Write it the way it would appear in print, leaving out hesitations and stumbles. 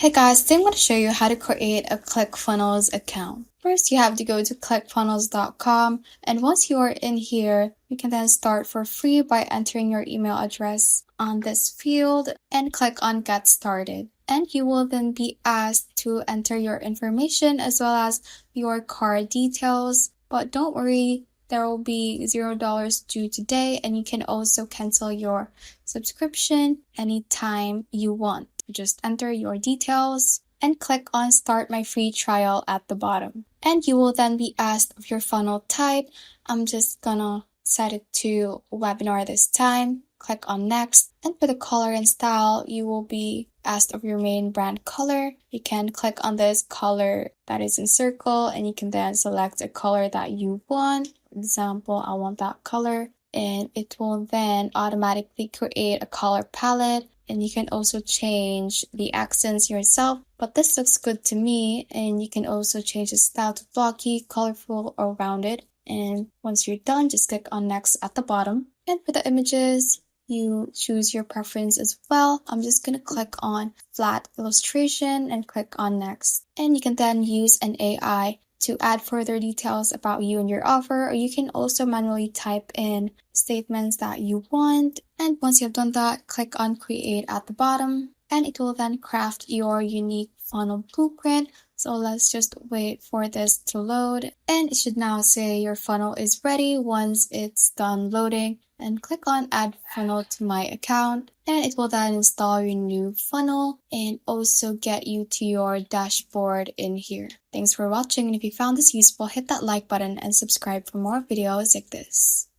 Hey guys, today I'm going to show you how to create a ClickFunnels account. First, you have to go to clickfunnels.com, and once you are in here, you can then start for free by entering your email address on this field and click on Get Started. And you will then be asked to enter your information as well as your card details. But don't worry, there will be $0 due today, and you can also cancel your subscription anytime you want. Just enter your details and click on Start My Free Trial at the bottom. And you will then be asked of your funnel type. I'm just gonna set it to webinar this time. Click on Next. And for the color and style, you will be asked of your main brand color. You can click on this color that is in circle, and you can then select a color that you want. For example, I want that color, and it will then automatically create a color palette. And you can also change the accents yourself, but this looks good to me. And you can also change the style to blocky, colorful, or rounded. And once you're done, just click on Next at the bottom. And for the images, you choose your preference as well. I'm just going to click on Flat Illustration and click on Next. And you can then use an AI to add further details about you and your offer, or you can also manually type in statements that you want. And once you've done that, click on Create at the bottom, and it will then craft your unique funnel blueprint. So let's just wait for this to load, and it should now say your funnel is ready once it's done loading. And click on Add Funnel to My Account, and it will then install your new funnel and also get you to your dashboard in here. Thanks for watching, and if you found this useful, hit that like button and subscribe for more videos like this.